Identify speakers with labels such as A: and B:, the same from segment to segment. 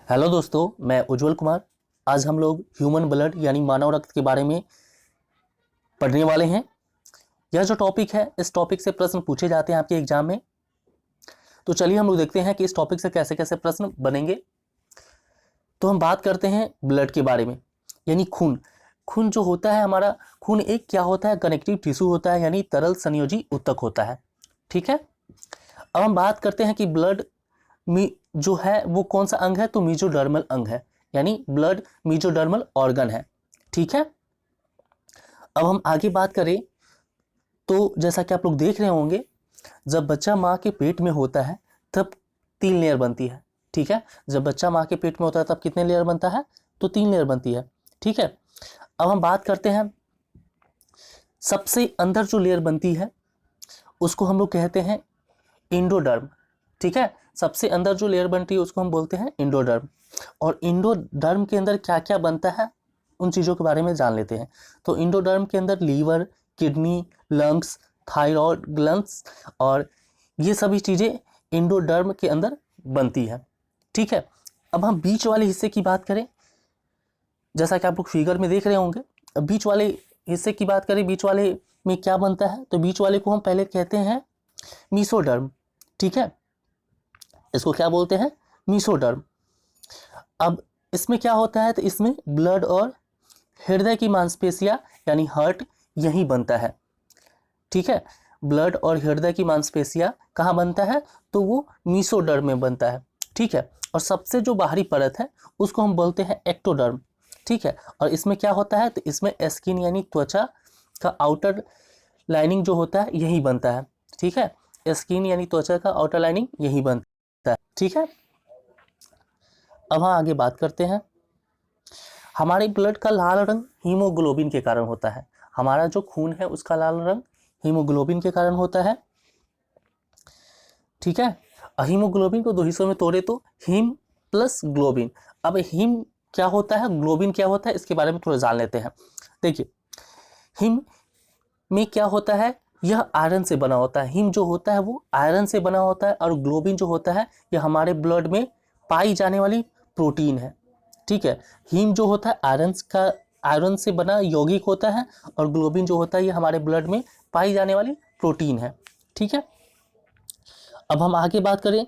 A: Hello दोस्तों, मैं उज्जवल कुमार। आज हम लोग ह्यूमन ब्लड यानी मानव रक्त के बारे में पढ़ने वाले हैं। यह जो टॉपिक है, इस टॉपिक से प्रश्न पूछे जाते हैं आपके एग्जाम में। तो चलिए हम लोग देखते हैं कि इस टॉपिक से कैसे कैसे प्रश्न बनेंगे। तो हम बात करते हैं ब्लड के बारे में, यानी खून। खून जो होता है हमारा, खून एक क्या होता है, कनेक्टिव टिश्यू होता है, यानी तरल संयोजी ऊतक होता है। ठीक है। अब हम बात करते हैं कि ब्लड जो है वो कौन सा अंग है, तो मीजोडर्मल अंग है, यानी ब्लड मीजोडर्मल ऑर्गन है। ठीक है। अब हम आगे बात करें तो जैसा कि आप लोग देख रहे होंगे, जब बच्चा माँ के पेट में होता है तब 3 लेयर बनती है। ठीक है। जब बच्चा माँ के पेट में होता है तब कितने लेयर बनता है, तो 3 लेयर बनती है। ठीक है। अब हम बात करते हैं सबसे अंदर जो लेयर बनती है उसको हम लोग कहते हैं इंडोडर्म। ठीक है। सबसे अंदर जो लेयर बनती है उसको हम बोलते हैं इंडोडर्म। और इंडोडर्म के अंदर क्या क्या बनता है उन चीज़ों के बारे में जान लेते हैं। तो इंडोडर्म के अंदर liver, kidney, lungs, thyroid glands और ये सभी चीज़ें इंडोडर्म के अंदर बनती है। ठीक है। अब हम बीच वाले हिस्से की बात करें, जैसा कि आप लोग फिगर में देख रहे होंगे। अब बीच वाले हिस्से की बात करें, बीच वाले में क्या बनता है, तो बीच वाले को हम पहले कहते हैं मीसोडर्म। ठीक है। इसको क्या बोलते हैं, मीसोडर्म। अब इसमें क्या होता है, तो इसमें ब्लड और हृदय की मांसपेशियां यानी हार्ट यहीं बनता है। ठीक है। ब्लड और हृदय की मांसपेशियां कहाँ बनता है, तो वो मीसोडर्म में बनता है। ठीक है। और सबसे जो बाहरी परत है उसको हम बोलते हैं एक्टोडर्म। ठीक है। और इसमें क्या होता है, तो इसमें स्किन यानी त्वचा का आउटर लाइनिंग जो होता है यही बनता है। ठीक है। स्किन यानी त्वचा का आउटर लाइनिंग यही बनता है। ठीक है। अब हम आगे बात करते हैं। हमारे ब्लड का लाल रंग हीमोग्लोबिन के कारण होता है। हमारा जो खून है उसका लाल रंग हीमोग्लोबिन के कारण होता है। ठीक है। हीमोग्लोबिन को 2 हिस्सों में तोड़े तो हीम प्लस ग्लोबिन। अब हीम क्या होता है, ग्लोबिन क्या होता है, इसके बारे में थोड़ा जान लेते हैं। देखिए, हीम में क्या होता है, यह आयरन से बना होता है। हीम जो होता है वो आयरन से बना होता है, और ग्लोबिन जो होता है यह हमारे ब्लड में पाई जाने वाली प्रोटीन है। ठीक है। हीम जो होता है आयरन से बना यौगिक होता है, और ग्लोबिन जो होता है ये हमारे ब्लड में पाई जाने वाली प्रोटीन है। ठीक है। अब हम आगे बात करें,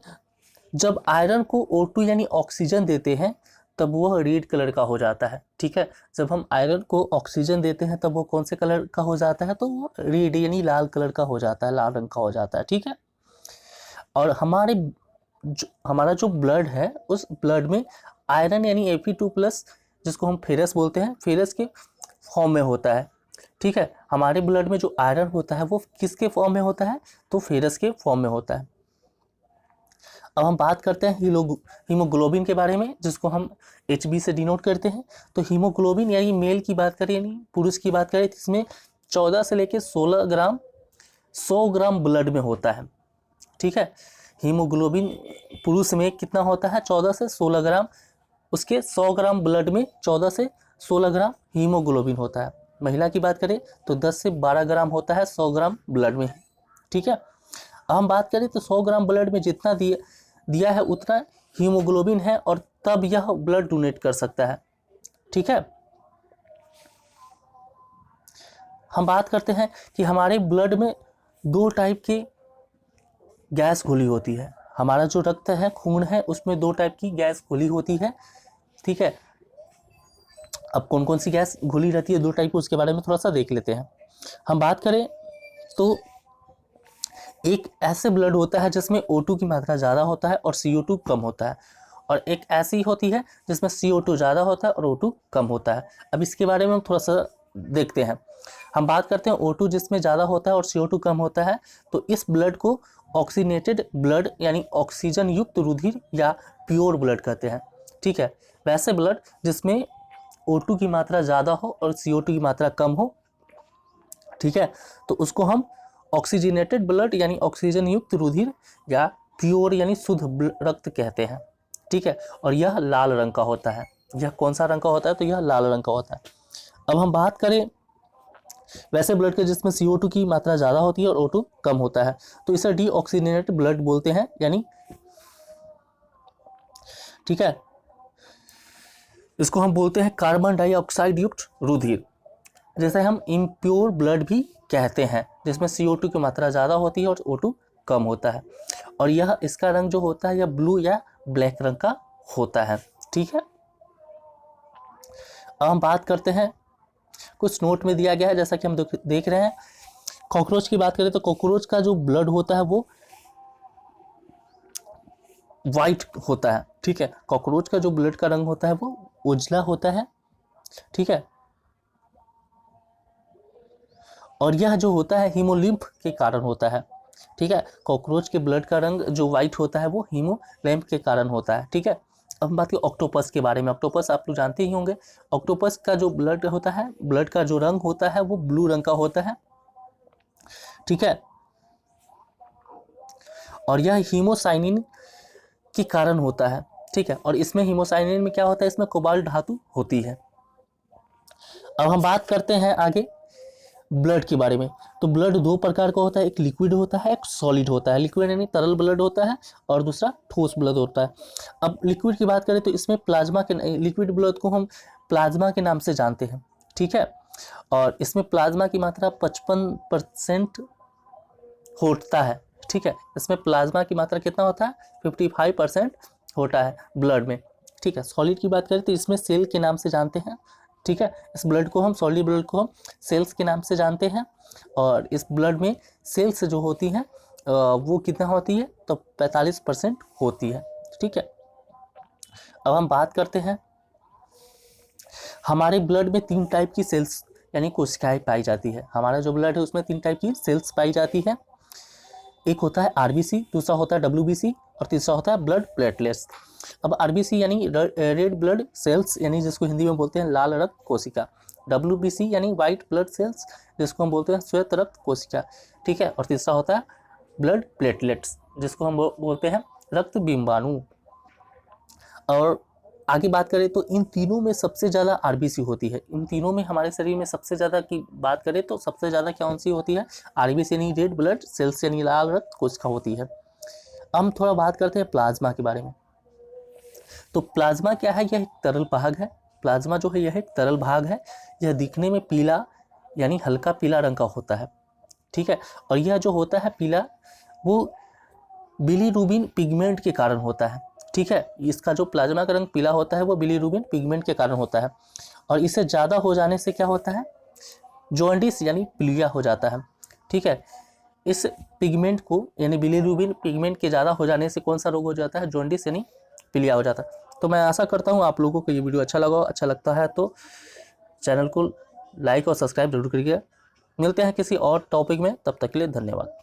A: जब आयरन को O2 यानी ऑक्सीजन देते हैं तब वह रेड कलर का हो जाता है। ठीक है। जब हम आयरन को ऑक्सीजन देते हैं तब वो कौन से कलर का हो जाता है, तो वो रेड यानी लाल कलर का हो जाता है, लाल रंग का हो जाता है। ठीक है। और हमारा जो ब्लड है उस ब्लड में आयरन यानी Fe2+, जिसको हम फेरस बोलते हैं, फेरस के फॉर्म में होता है। ठीक है। हमारे ब्लड में जो आयरन होता है वो किसके फॉर्म में होता है, तो फेरस के फॉर्म में होता है। अब हम बात करते हैं हीमोग्लोबिन के बारे में, जिसको हम HB से डिनोट करते हैं। तो हीमोग्लोबिन यानी मेल की बात करें यानी पुरुष की बात करें, तो इसमें 14 से लेकर 16 ग्राम 100 ग्राम ब्लड में होता है। ठीक है। हीमोग्लोबिन पुरुष में कितना होता है, 14 से 16 ग्राम। उसके 100 ग्राम ब्लड में 14 से 16 ग्राम हीमोग्लोबिन होता है। महिला की बात करें तो 10 से 12 ग्राम होता है 100 ग्राम ब्लड में। ठीक है। अब हम बात करें तो 100 ग्राम ब्लड में जितना दिया है उतना हीमोग्लोबिन है, और तब यह ब्लड डोनेट कर सकता है। ठीक है। हम बात करते हैं कि हमारे ब्लड में 2 टाइप की गैस घुली होती है। हमारा जो रक्त है, खून है, उसमें 2 टाइप की गैस घुली होती है। ठीक है। अब कौन कौन सी गैस घुली रहती है 2 टाइप की, उसके बारे में थोड़ा सा देख लेते हैं। हम बात करें तो एक ऐसे ब्लड होता है जिसमें O2 की मात्रा ज़्यादा होता है और CO2 कम होता है, और एक ऐसी होती है जिसमें CO2 ज़्यादा होता है और O2 कम होता है। अब इसके बारे में हम थोड़ा सा देखते हैं। हम बात करते हैं O2 जिसमें ज़्यादा होता है और CO2 कम होता है, तो इस ब्लड को ऑक्सीनेटेड ब्लड यानी ऑक्सीजन युक्त रुधिर या प्योर ब्लड कहते हैं। ठीक है। वैसे ब्लड जिसमें O2 की मात्रा ज़्यादा हो और CO2 की मात्रा कम हो, ठीक है, तो उसको हम ऑक्सीजनेटेड ब्लड यानी ऑक्सीजन युक्त रुधिर या प्योर यानी शुद्ध रक्त कहते हैं। ठीक है। और यह लाल रंग का होता है। यह कौन सा रंग का होता है, तो यह लाल रंग का होता है। अब हम बात करें वैसे ब्लड के जिसमें CO2 की मात्रा ज़्यादा होती है और O2 कम होता है, तो इसे डीऑक्सीजनेटेड ब्लड बोलते हैं, यानी ठीक है। इसको हम बोलते हैं कार्बन डाइऑक्साइड युक्त रुधिर, जैसे हम इम्प्योर ब्लड भी कहते हैं, जिसमें CO2 की मात्रा ज़्यादा होती है और O2 कम होता है। और यह इसका रंग जो होता है यह ब्लू या ब्लैक रंग का होता है। ठीक है, अब हम बात करते हैं, कुछ नोट में दिया गया है जैसा कि हम देख रहे हैं। कॉकरोच की बात करें तो कॉकरोच का जो ब्लड होता है वो वाइट होता है। ठीक है, कॉकरोच का जो ब्लड का रंग होता है वो उजला होता है। ठीक है, और यह जो होता है हीमोलिम्फ के कारण होता है। ठीक है, कॉकरोच के ब्लड का रंग जो वाइट होता है वो हीमोलिम्फ के कारण होता है। ठीक है, अब हम बात करें ऑक्टोपस के बारे में। ऑक्टोपस आप लोग जानते ही होंगे। ऑक्टोपस का जो ब्लड होता है, ब्लड का जो रंग होता है वो ब्लू रंग का होता है। ठीक है, और यह हीमोसाइनिन के कारण होता है। ठीक है, और इसमें हीमोसाइनिन में क्या होता है, इसमें कोबाल्ट धातु होती है। अब हम बात करते हैं आगे ब्लड के बारे में। तो ब्लड दो प्रकार का होता है, एक लिक्विड होता है, एक सॉलिड होता है। लिक्विड यानी तरल ब्लड होता है और दूसरा ठोस ब्लड होता है। अब लिक्विड की बात करें तो इसमें प्लाज्मा के, लिक्विड ब्लड को हम प्लाज्मा के नाम से जानते हैं। ठीक है, और इसमें प्लाज्मा की मात्रा 55% होता है। ठीक है, इसमें प्लाज्मा की मात्रा कितना होता है, 55% होता है ब्लड में। ठीक है, सॉलिड की बात करें तो इसमें सेल के नाम से जानते हैं। ठीक है, इस ब्लड को हम, सॉलिड ब्लड को हम सेल्स के नाम से जानते हैं। और इस ब्लड में सेल्स जो होती हैं वो कितना होती है, तो 45% होती है। ठीक है, अब हम बात करते हैं, हमारे ब्लड में 3 टाइप की सेल्स यानी कोशिकाएं पाई जाती है। हमारा जो ब्लड है उसमें 3 टाइप की सेल्स पाई जाती है। एक होता है RBC, दूसरा होता है WBC और तीसरा होता है ब्लड प्लेटलेट्स। अब RBC यानी रेड ब्लड सेल्स, यानी जिसको हिंदी में बोलते हैं लाल रक्त कोशिका। WBC यानी वाइट ब्लड सेल्स, जिसको हम बोलते हैं श्वेत रक्त कोशिका। ठीक है, और तीसरा होता है ब्लड प्लेटलेट्स, जिसको हम बोलते हैं रक्त बिंबाणु। और आगे बात करें तो इन तीनों में सबसे ज़्यादा RBC होती है। इन तीनों में हमारे शरीर में सबसे ज़्यादा की बात करें तो सबसे ज़्यादा कौन सी होती है, RBC यानी रेड ब्लड सेल्स यानी लाल रक्त कोशिका होती है। हम थोड़ा बात करते हैं प्लाज्मा के बारे में। तो प्लाज्मा क्या है, यह एक तरल भाग है। प्लाज्मा जो है यह एक तरल भाग है। यह दिखने में पीला यानी हल्का पीला रंग का होता है। ठीक है, और यह जो होता है पीला वो बिलीरुबिन पिगमेंट के कारण होता है। ठीक है, इसका जो प्लाज्मा का रंग पीला होता है वो बिलीरुबिन पिगमेंट के कारण होता है। और इससे ज़्यादा हो जाने से क्या होता है, जॉन्डिस यानी पीलिया हो जाता है। ठीक है, इस पिगमेंट को यानी बिलीरुबिन पिगमेंट के ज़्यादा हो जाने से कौन सा रोग हो जाता है, जॉन्डिस यानी पीलिया हो जाता है। तो मैं आशा करता हूँ आप लोगों को ये वीडियो अच्छा लगा। अच्छा लगता है तो चैनल को लाइक और सब्सक्राइब जरूर करिए। मिलते हैं किसी और टॉपिक में, तब तक के लिए धन्यवाद।